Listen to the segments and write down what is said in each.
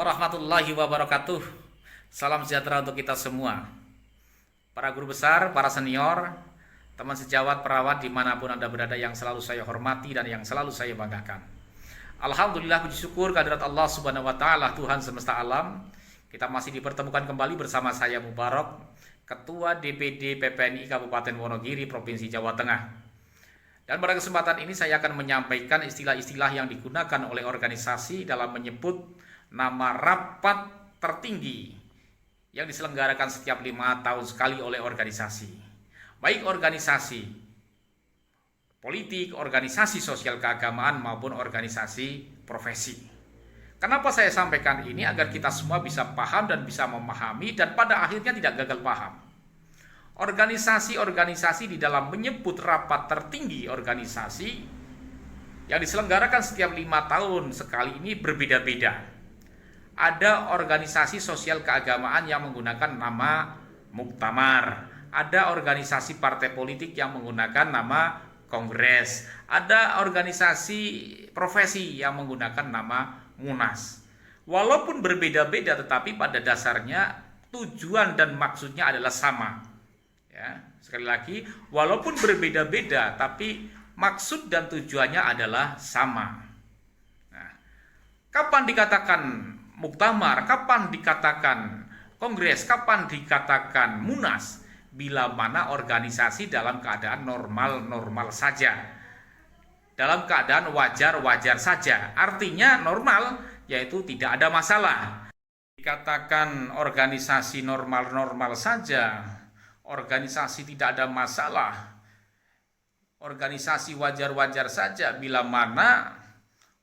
warahmatullahi wabarakatuh. Salam sejahtera untuk kita semua. Para guru besar, para senior, teman sejawat, perawat dimanapun Anda berada yang selalu saya hormati dan yang selalu saya banggakan. Alhamdulillah, puji syukur kehadirat Allah Subhanahu wa Ta'ala, Tuhan semesta alam. Kita masih dipertemukan kembali bersama saya Mubarak, Ketua DPD PPNI Kabupaten Wonogiri, Provinsi Jawa Tengah. Dan pada kesempatan ini saya akan menyampaikan istilah-istilah yang digunakan oleh organisasi dalam menyebut nama rapat tertinggi yang diselenggarakan setiap 5 tahun sekali oleh organisasi. Baik organisasi politik, organisasi sosial keagamaan maupun organisasi profesi. Kenapa saya sampaikan ini? Agar kita semua bisa paham dan bisa memahami dan pada akhirnya tidak gagal paham. Organisasi-organisasi di dalam menyebut rapat tertinggi organisasi yang diselenggarakan setiap 5 tahun sekali ini berbeda-beda. Ada organisasi sosial keagamaan yang menggunakan nama muktamar, ada organisasi partai politik yang menggunakan nama kongres, ada organisasi profesi yang menggunakan nama munas. Walaupun berbeda-beda tetapi pada dasarnya tujuan dan maksudnya adalah sama. Ya, sekali lagi, walaupun berbeda-beda tapi maksud dan tujuannya adalah sama. Nah, kapan dikatakan muktamar, kapan dikatakan kongres, kapan dikatakan munas? Bila mana organisasi dalam keadaan normal-normal saja, dalam keadaan wajar-wajar saja. Artinya normal, yaitu tidak ada masalah. Dikatakan organisasi normal-normal saja, organisasi tidak ada masalah, organisasi wajar-wajar saja bila mana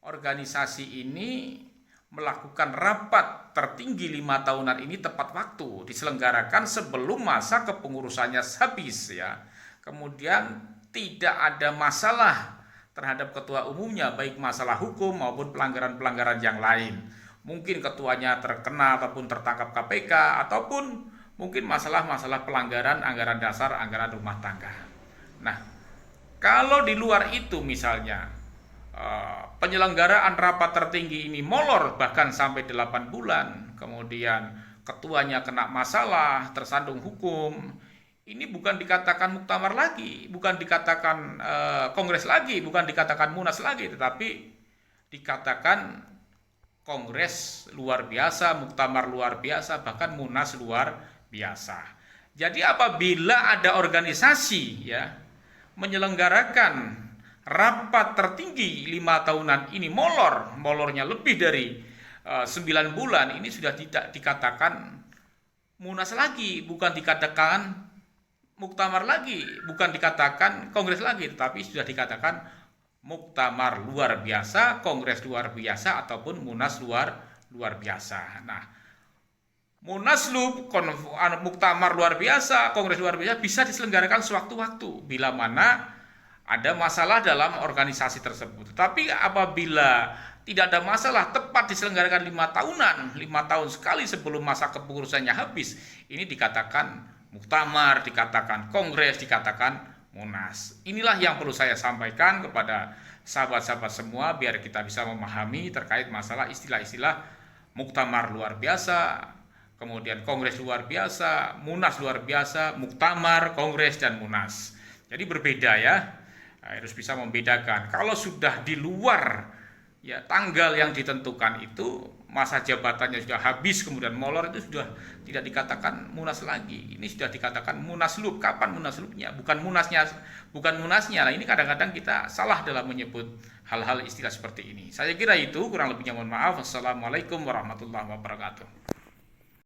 organisasi ini melakukan rapat tertinggi 5 tahunan ini tepat waktu, diselenggarakan sebelum masa kepengurusannya habis ya. Kemudian tidak ada masalah terhadap ketua umumnya, baik masalah hukum maupun pelanggaran-pelanggaran yang lain. Mungkin ketuanya terkena ataupun tertangkap KPK ataupun mungkin masalah-masalah pelanggaran anggaran dasar, anggaran rumah tangga. Nah, kalau di luar itu misalnya penyelenggaraan rapat tertinggi ini molor bahkan sampai 8 bulan, kemudian ketuanya kena masalah, tersandung hukum, ini bukan dikatakan muktamar lagi, bukan dikatakan kongres lagi, bukan dikatakan munas lagi, tetapi dikatakan kongres luar biasa, muktamar luar biasa, bahkan munas luar biasa. Jadi apabila ada organisasi ya menyelenggarakan rapat tertinggi 5 tahunan ini molornya lebih dari 9 bulan, ini sudah tidak dikatakan munas lagi, bukan dikatakan muktamar lagi, bukan dikatakan kongres lagi, tetapi sudah dikatakan muktamar luar biasa, kongres luar biasa ataupun munas luar biasa. Nah, Munaslup, muktamar luar biasa, kongres luar biasa bisa diselenggarakan sewaktu-waktu bila mana ada masalah dalam organisasi tersebut. Tetapi apabila tidak ada masalah, tepat diselenggarakan 5 tahunan, 5 tahun sekali sebelum masa kepengurusannya habis, ini dikatakan muktamar, dikatakan kongres, dikatakan munas. Inilah yang perlu saya sampaikan kepada sahabat-sahabat semua biar kita bisa memahami terkait masalah istilah-istilah muktamar luar biasa, kemudian kongres luar biasa, munas luar biasa, muktamar, kongres, dan munas. Jadi berbeda ya, harus bisa membedakan. Kalau sudah di luar ya tanggal yang ditentukan itu, masa jabatannya sudah habis kemudian molor, itu sudah tidak dikatakan munas lagi. Ini sudah dikatakan munaslup. Kapan munaslupnya? Bukan munasnya. Nah, ini kadang-kadang kita salah dalam menyebut hal-hal istilah seperti ini. Saya kira itu, kurang lebihnya mohon maaf. Wassalamualaikum warahmatullahi wabarakatuh.